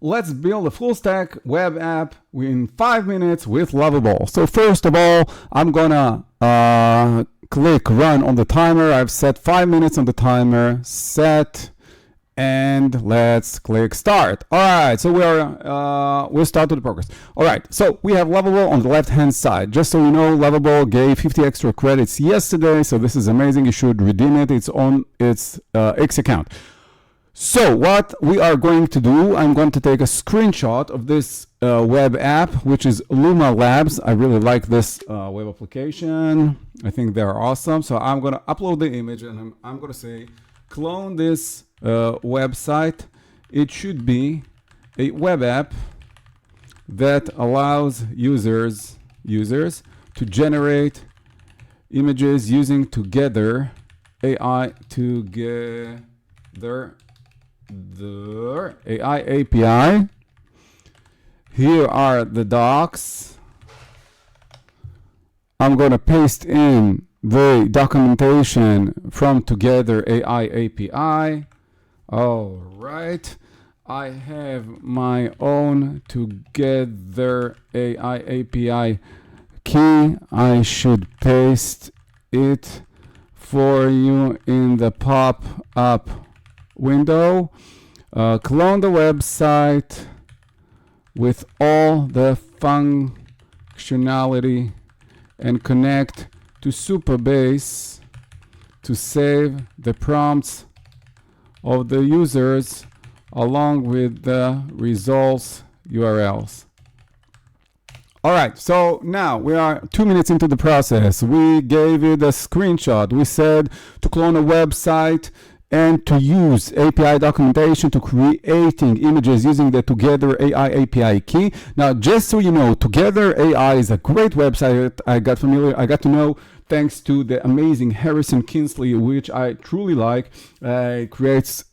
let's build a full stack web app in 5 minutes with Lovable. So first of all, I'm gonna click run on the timer. I've set 5 minutes on the timer, set, and let's click start. All right, so we'll start with the progress. All right, so we have Lovable on the left hand side. Just so you know, Lovable gave 50 extra credits yesterday, so this is amazing. You should redeem it. It's on its X account. So what we are going to do, I'm going to take a screenshot of this web app, which is Luma Labs. I really like this web application. I think they're awesome. So I'm going to upload the image, and I'm going to say clone this website. It should be a web app that allows users to generate images using Together AI the AI API. Here are the docs. I'm going to paste in the documentation from Together AI API. All right. I have my own Together AI API key. I should paste it for you in the pop-up window. Clone the website with all the functionality and connect to Supabase to save the prompts of the users along with the results URLs. All right, so now we are 2 minutes into the process. We gave you the screenshot. We said to clone a website and to use API documentation to creating images using the Together AI API key. Now, just so you know, Together AI is a great website. I got to know thanks to the amazing Harrison Kinsley, which I truly like. Creates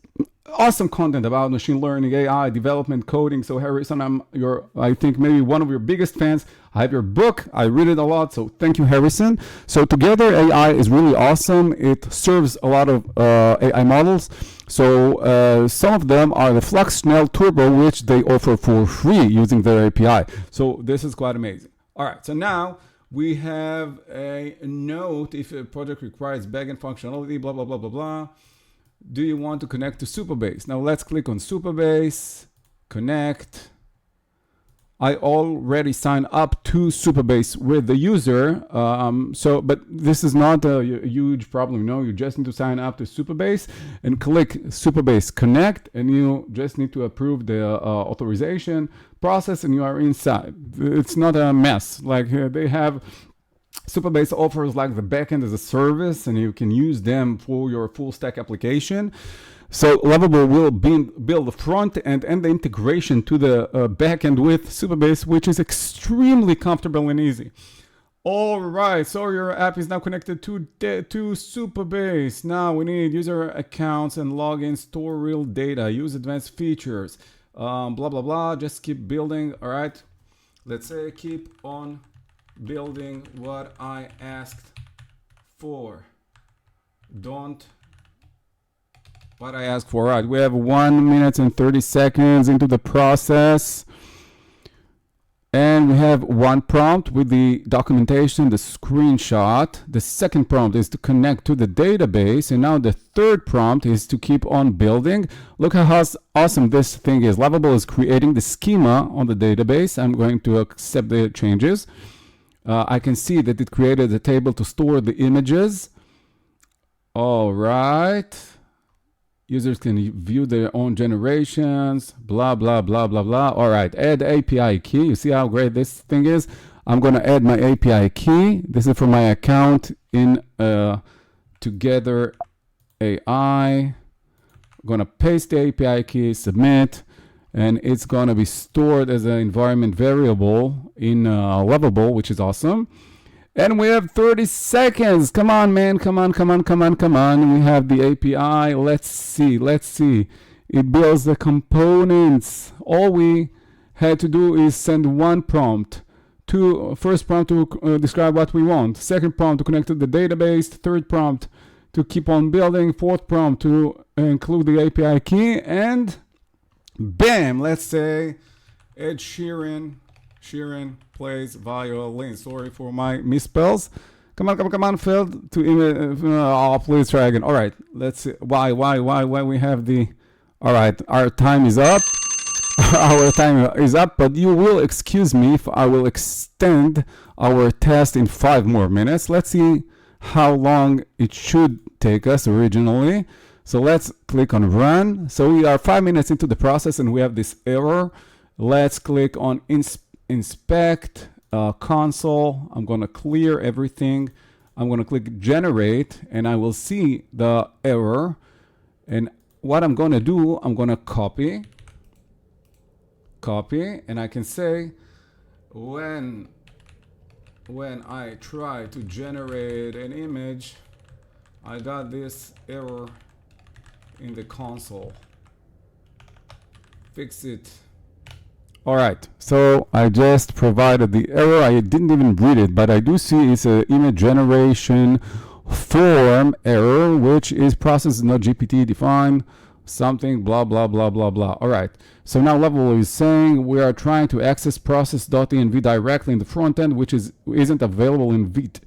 awesome content about machine learning, AI, development, coding. So Harrison, I think maybe one of your biggest fans. I have your book. I read it a lot. So thank you, Harrison. So Together AI is really awesome. It serves a lot of AI models. So some of them are the Flux Schnell Turbo, which they offer for free using their API. So this is quite amazing. All right. So now we have a note if a project requires backend functionality, blah, blah, blah, blah, blah. Do you want to connect to Supabase? Now let's click on Supabase, connect. I already signed up to Supabase with the user. But this is not a huge problem. No, you just need to sign up to Supabase and click Supabase connect, and you just need to approve the authorization process, and you are inside. It's not a mess. Like they have Supabase offers like the backend as a service, and you can use them for your full stack application. So Lovable will build the front end and the integration to the backend with Supabase, which is extremely comfortable and easy. All right, so your app is now connected to Supabase. Now we need user accounts and login, store real data, use advanced features, blah, blah, blah. Just keep building. All right, let's say keep on building what I asked for. What I asked for. Right, we have 1 minute and 30 seconds into the process, and we have one prompt with the documentation, the screenshot. The second prompt is to connect to the database, and now the third prompt is to keep on building. Look how awesome this thing is. Lovable is creating the schema on the database. I'm going to accept the changes. I can see that it created a table to store the images. All right. Users can view their own generations, blah, blah, blah, blah, blah. All right, add API key. You see how great this thing is? I'm going to add my API key. This is for my account in Together AI. I'm going to paste the API key, submit, and it's going to be stored as an environment variable in Lovable, which is awesome. And we have 30 seconds. Come on, man. Come on. We have the API. Let's see. It builds the components. All we had to do is send one prompt. First prompt to describe what we want. Second prompt to connect to the database. Third prompt to keep on building. Fourth prompt to include the API key. And Bam! Let's say Ed Sheeran plays violin. Sorry for my misspells. Come on, failed to image. Oh, please try again. All right, let's see. Why we have the. All right, our time is up. Our time is up, but you will excuse me if I will extend our test in 5 more minutes. Let's see how long it should take us originally. So let's click on run. So we are 5 minutes into the process and we have this error. Let's click on inspect console. I'm going to clear everything. I'm going to click generate and I will see the error. And what I'm going to do, I'm going to copy, and I can say when I try to generate an image, I got this error in the console. Fix it. All right, so I just provided the error. I didn't even read it, but I do see it's an image generation form error, which is process not GPT defined, something blah blah blah blah blah. All right, so now Lovable is saying we are trying to access process.env directly in the front end, which isn't available in Vite.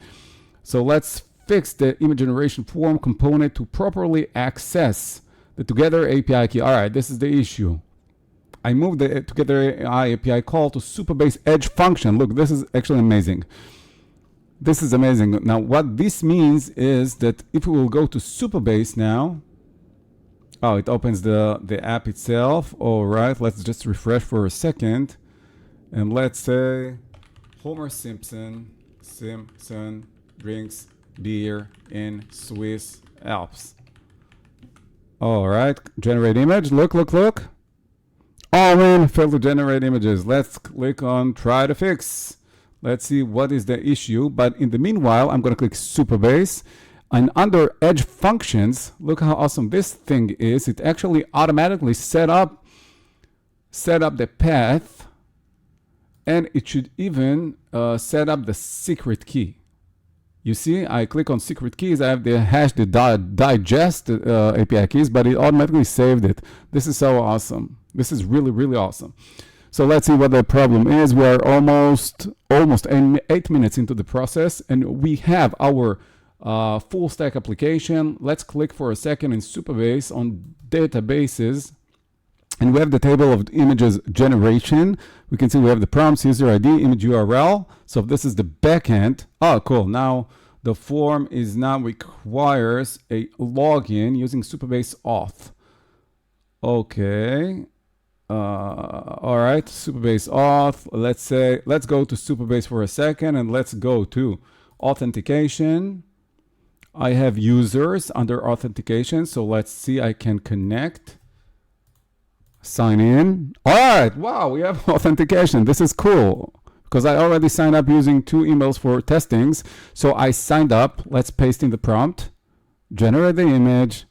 So let's fix the image generation form component to properly access the Together API key. All right, this is the issue. I moved the Together API call to Supabase Edge function. Look, this is actually amazing. This is amazing. Now, what this means is that if we will go to Supabase now, oh, it opens the app itself. All right, let's just refresh for a second. And let's say Homer Simpson drinks beer in Swiss Alps. All right, generate image. Look. Oh man, failed to generate images. Let's click on try to fix. Let's see what is the issue. But in the meanwhile, I'm going to click Supabase. And under Edge Functions, look how awesome this thing is. It actually automatically set up the path. And it should even set up the secret key. You see, I click on secret keys. I have the hash, the digest API keys, but it automatically saved it. This is so awesome. This is really, really awesome. So let's see what the problem is. We are almost 8 minutes into the process, and we have our full stack application. Let's click for a second in Supabase on databases, and we have the table of images generation. We can see we have the prompts, user ID, image URL. So if this is the backend, oh cool. Now the form requires a login using Supabase auth. Okay. All right, Supabase auth. Let's go to Supabase for a second and let's go to authentication. I have users under authentication. So let's see, I can connect. Sign in. All right, wow, we have authentication. This is cool because I already signed up using 2 emails for testings. So I signed up. Let's paste in the prompt, generate the image,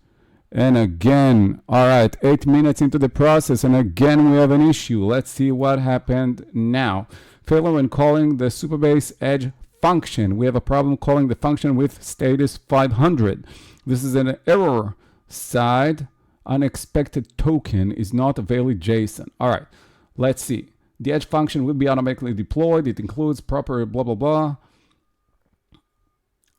and again, all right, 8 minutes into the process, and again we have an issue. Let's see what happened now. Failure when calling the Supabase Edge function. We have a problem calling the function with status 500. This is an error side. Unexpected token is not a valid JSON. All right, let's see. The Edge function will be automatically deployed. It includes proper blah, blah, blah.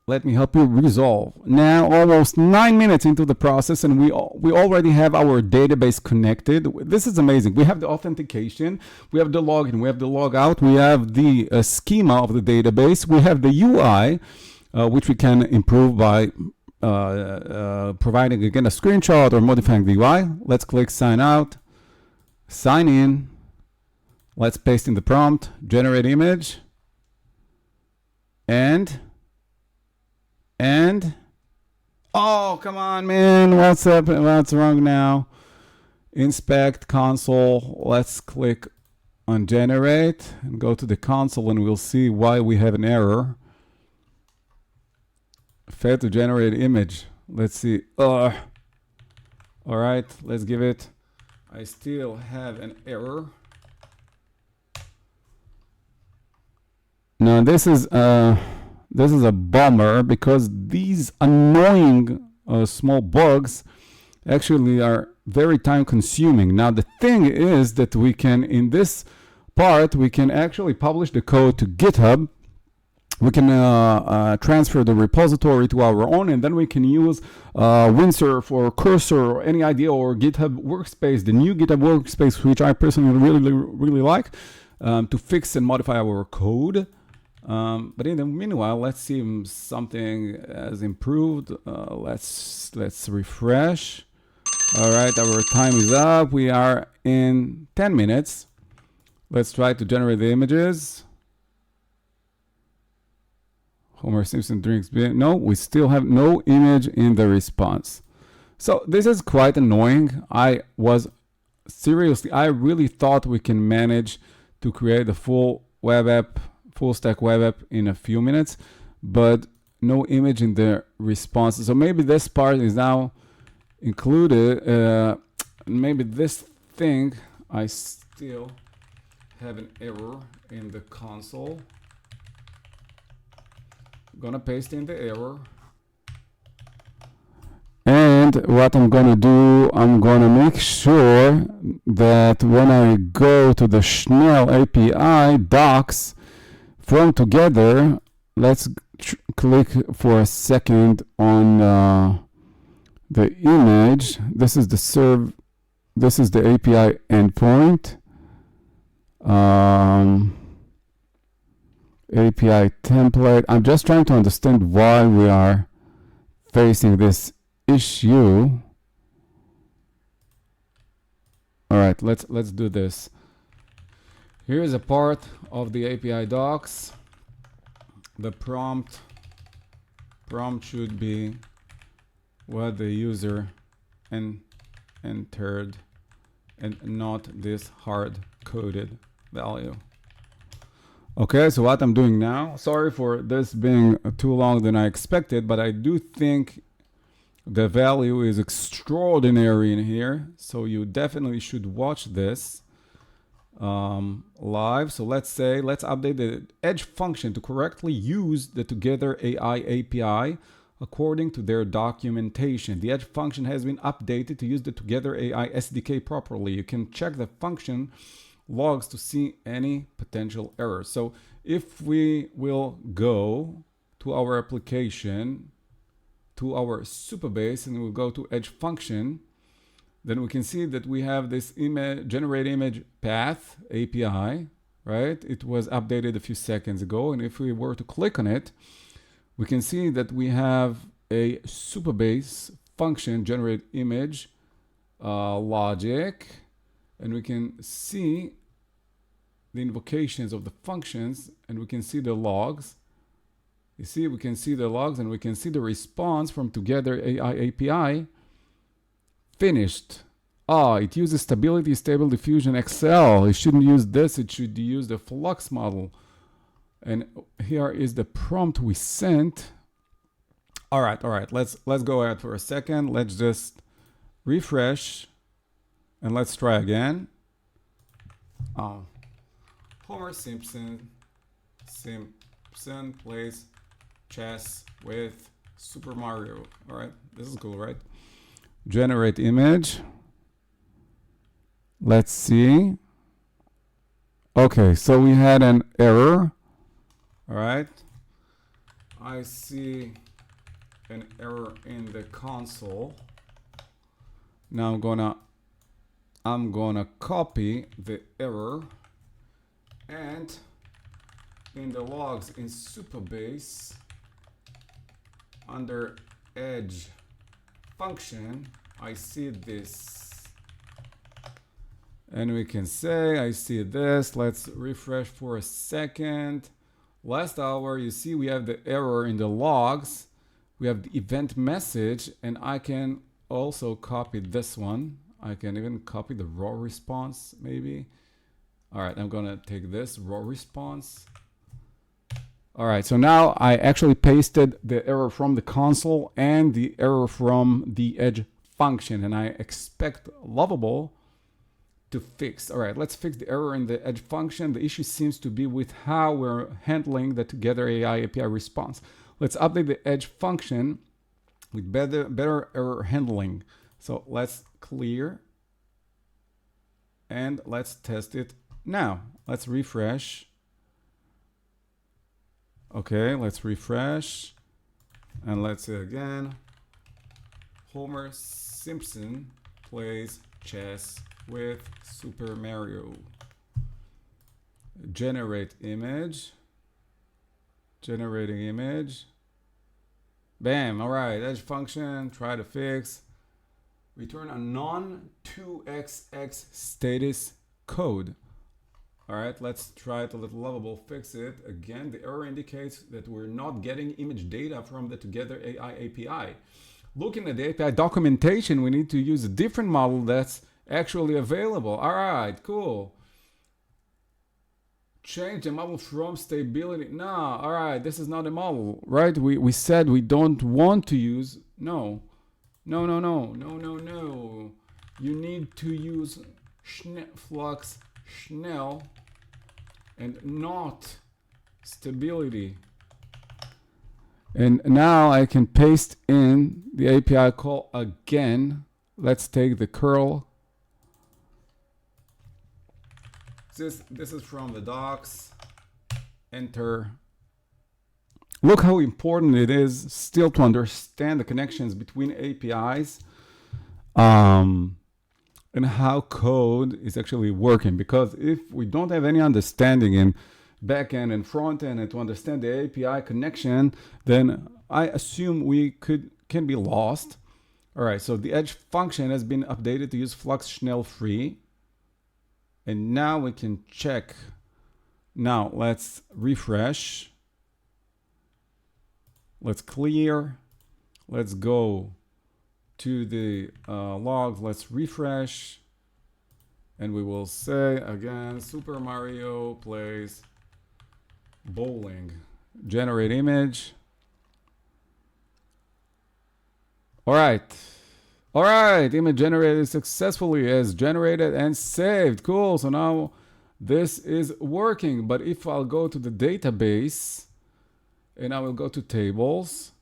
Let me help you resolve. Now, almost 9 minutes into the process, and we already have our database connected. This is amazing. We have the authentication, we have the login, we have the logout, we have the schema of the database, we have the UI, which we can improve by providing again a screenshot or modifying the UI. Let's click sign out, sign in. Let's paste in the prompt, generate image, and oh, come on, man, what's up? What's wrong now? Inspect console. Let's click on generate and go to the console, and we'll see why we have an error. Failed to generate image. Let's see. All right, let's give it. I still have an error. Now this is a bummer because these annoying small bugs actually are very time consuming. Now the thing is that we can, in this part, we can actually publish the code to GitHub. We can transfer the repository to our own, and then we can use Windsurf or Cursor or any idea, or GitHub Workspace, the new GitHub Workspace, which I personally really like, to fix and modify our code. But in the meanwhile, let's see if something has improved. Let's refresh. All right, our time is up. We are in 10 minutes. Let's try to generate the images. Homer Simpson drinks beer. No, we still have no image in the response. So this is quite annoying. I really thought we can manage to create a full web app, full stack web app in a few minutes, but no image in the response. So maybe this part is now included. Maybe this thing, I still have an error in the console. Gonna paste in the error, and what I'm gonna do, I'm gonna make sure that when I go to the Schnell API docs from together, let's click for a second on the image. This is the this is the API endpoint. API template. I'm just trying to understand why we are facing this issue. All right, let's do this. Here's a part of the API docs. The prompt should be what the user entered and not this hard-coded value. Okay, so what I'm doing now, sorry for this being too long than I expected, but I do think the value is extraordinary in here, so you definitely should watch this live. So let's update the edge function to correctly use the Together AI API according to their documentation. The edge function has been updated to use the Together AI SDK properly. You can check the function logs to see any potential errors. So if we will go to our application, to our Supabase, and we'll go to edge function, then we can see that we have this generate image path API, right? It was updated a few seconds ago, and if we were to click on it, we can see that we have a Supabase function generate image logic, and we can see the invocations of the functions, and we can see the logs. You see, we can see the logs, and we can see the response from Together AI API finished. It uses Stability Stable Diffusion XL. It shouldn't use this, it should use the Flux model. And here is the prompt we sent. All right, let's go ahead for a second. Let's just refresh and let's try again. Homer Simpson plays chess with Super Mario. All right, this is cool, right? Generate image. Let's see. Okay, so we had an error. All right, I see an error in the console. Now I'm gonna copy the error, and in the logs in Supabase under edge function, I see this, and we can say I see this. Let's refresh for a second. Last hour, you see we have the error in the logs, we have the event message, and I can also copy this one. I can even copy the raw response maybe. All right, I'm gonna take this raw response. All right, so now I actually pasted the error from the console and the error from the edge function, and I expect Lovable to fix. All right, let's fix the error in the edge function. The issue seems to be with how we're handling the Together AI API response. Let's update the edge function with better error handling. So let's clear, and let's test it now. Let's refresh. Okay, let's refresh, and let's say again, Homer Simpson plays chess with Super Mario. Generate image, generating image. Bam, all right, edge function, try to fix. Return a non-2xx status code. All right, let's try to let Lovable fix it. Again, the error indicates that we're not getting image data from the Together.ai API. Looking at the API documentation, we need to use a different model that's actually available. All right, cool. Change the model from stability. No, all right, this is not a model, right? We said we don't want to use, no. You need to use Flux Schnell and not stability. And now I can paste in the API call again. Let's take the curl. This is from the docs. Enter. Look how important it is still to understand the connections between APIs and how code is actually working. Because if we don't have any understanding in backend and frontend and to understand the API connection, then I assume we can be lost. All right, so the edge function has been updated to use Flux Schnell free. And now we can check. Now let's refresh. Let's clear. Let's go to the logs. Let's refresh. And we will say again, Super Mario plays bowling. Generate image. All right. All right, image generated successfully as generated and saved. Cool, so now this is working. But if I'll go to the database and I will go to tables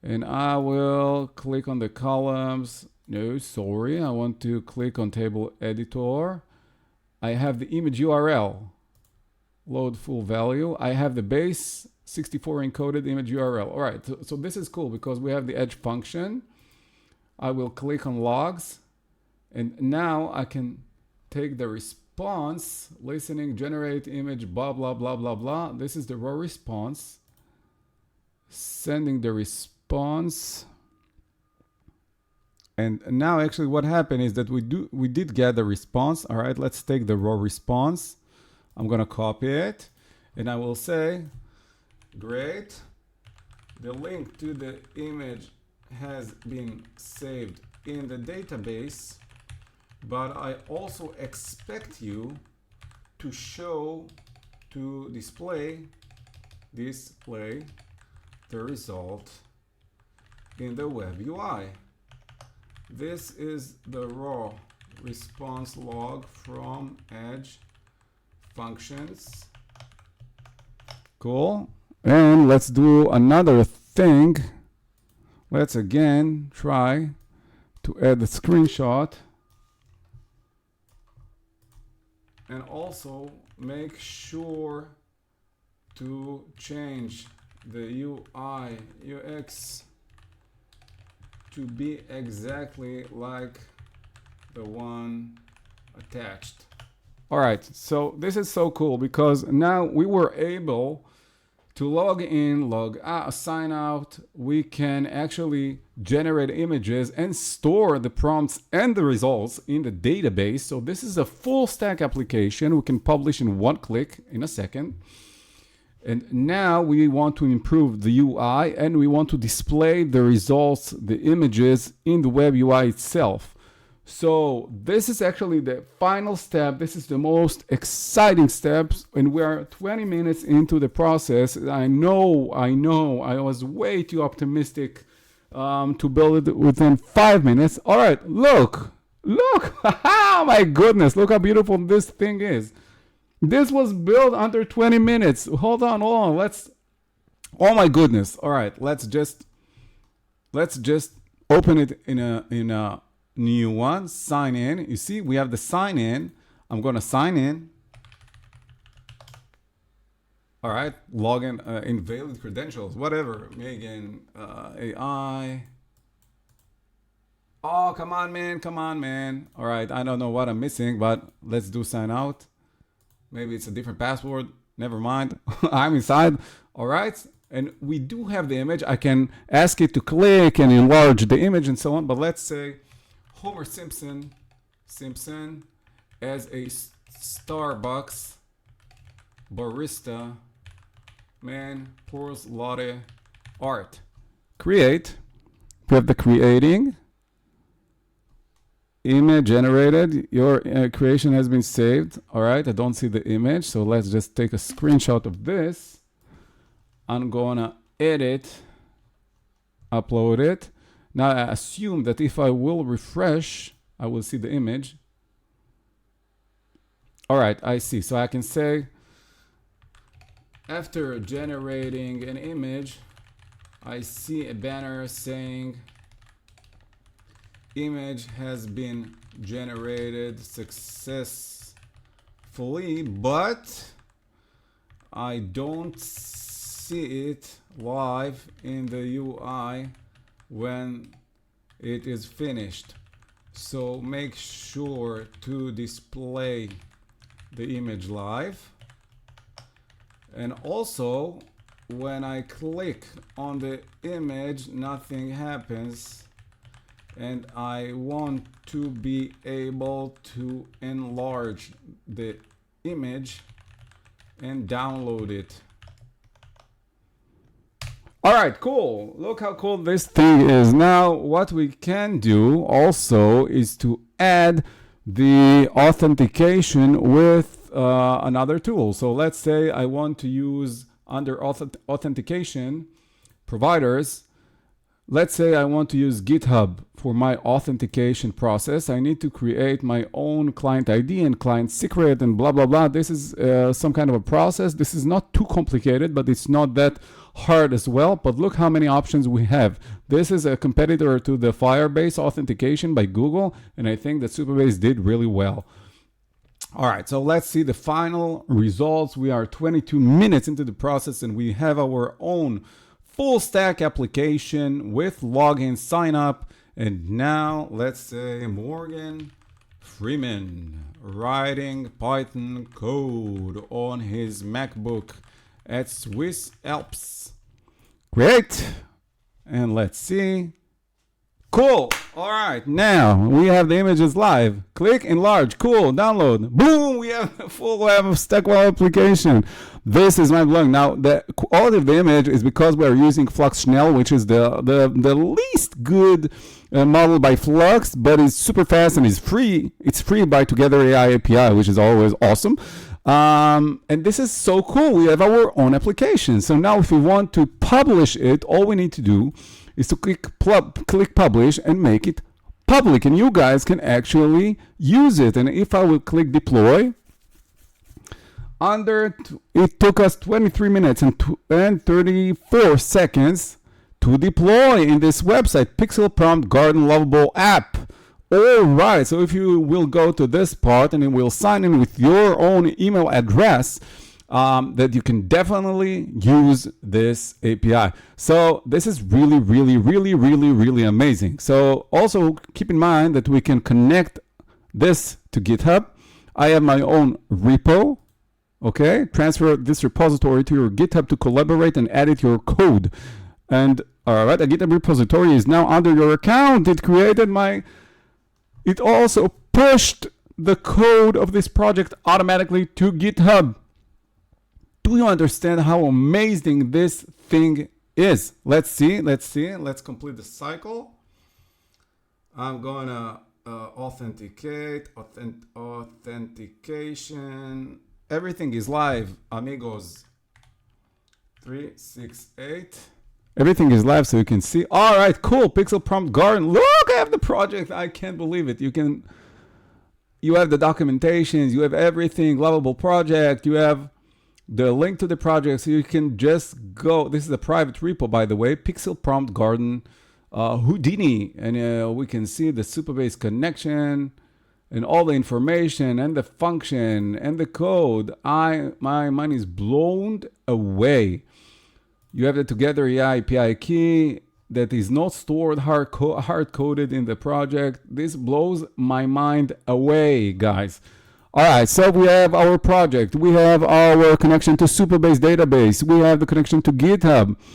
and I will click on the columns. No, sorry, I want to click on table editor. I have the image URL, load full value. I have the base 64 encoded image URL. All right, so this is cool because we have the edge function. I will click on logs, and now I can take the response, listening, generate image, blah, blah, blah, blah, blah. This is the raw response. Sending the response. And now actually what happened is that we did get the response. All right, let's take the raw response. I'm gonna copy it, and I will say, great, the link to the image has been saved in the database, but I also expect you to display the result in the web UI. This is the raw response log from Edge functions. Cool. And let's do another thing. Let's again try to add the screenshot and also make sure to change the UI UX to be exactly like the one attached. All right, so this is so cool because now we were able to log in, log out, sign out. We can actually generate images and store the prompts and the results in the database. So this is a full stack application we can publish in one click in a second. And now we want to improve the UI and we want to display the results, the images in the web UI itself. So this is actually the final step. This is the most exciting steps, and we are 20 minutes into the process. I know, I was way too optimistic to build it within 5 minutes. All right, look, oh my goodness, look how beautiful this thing is. This was built under 20 minutes. Hold on, oh my goodness. All right, let's just open it in a new one, sign in. You see, we have the sign in. I'm going to sign in. All right, login, invalid credentials, whatever. Megan, AI. Oh, come on, man. Come on, man. All right, I don't know what I'm missing, but let's do sign out. Maybe it's a different password. Never mind. I'm inside. All right. And we do have the image. I can ask it to click and enlarge the image and so on. But let's say Homer Simpson as a Starbucks barista man pours latte art. Create. We have the creating. Image generated. Your creation has been saved. All right. I don't see the image. So let's just take a screenshot of this. I'm gonna edit, upload it. Now I assume that if I will refresh, I will see the image. All right, I see. So I can say, after generating an image, I see a banner saying, image has been generated successfully, but I don't see it live in the UI when it is finished. So make sure to display the image live. And also, when I click on the image, nothing happens. And I want to be able to enlarge the image and download it. All right, cool. Look how cool this thing is. Now, what we can do also is to add the authentication with another tool. So let's say I want to use under authentication providers. Let's say I want to use GitHub for my authentication process. I need to create my own client ID and client secret and blah, blah, blah. This is some kind of a process. This is not too complicated, but it's not that hard as well. But look how many options we have. This is a competitor to the Firebase authentication by Google, and I think that Supabase did really well. All right, so let's see the final results. We are 22 minutes into the process, and we have our own Fullstack application with login, sign up. And now let's say Morgan Freeman writing Python code on his MacBook at Swiss Alps. Great. And let's see. Cool. All right. Now we have the images live. Click, enlarge. Cool. Download. Boom. We have a full Stackwell application. This is my blog. Now the quality of the image is because we are using Flux Schnell, which is the least good model by Flux, but it's super fast and it's free. It's free by Together AI API, which is always awesome. And this is so cool. We have our own application. So now if we want to publish it, all we need to do is to click publish and make it public, and you guys can actually use it. And if I will click deploy, it took us 23 minutes and 34 seconds to deploy in this website, Pixel Prompt Garden Lovable app. All right, so if you will go to this part and it will sign in with your own email address, that you can definitely use this API. So this is really, really, really, really, really amazing. So also keep in mind that we can connect this to GitHub. I have my own repo. Okay, transfer this repository to your GitHub to collaborate and edit your code. And all right, a GitHub repository is now under your account. It also pushed the code of this project automatically to GitHub. Do you understand how amazing this thing is? Let's see. Let's complete the cycle. I'm gonna authenticate, authentication. Everything is live, amigos. 368. Everything is live, so you can see. All right, cool. Pixel Prompt Garden. Look, I have the project. I can't believe it. You have the documentations. You have everything. Lovable project. You have the link to the project, so you can just go. This is a private repo, by the way. Pixel Prompt Garden Houdini, and we can see the Supabase connection and all the information and the function and the code. My mind is blown away. You have the Together AI API key that is not stored hard-coded in the project. This blows my mind away, guys. All right, so we have our project. We have our connection to Supabase database. We have the connection to GitHub.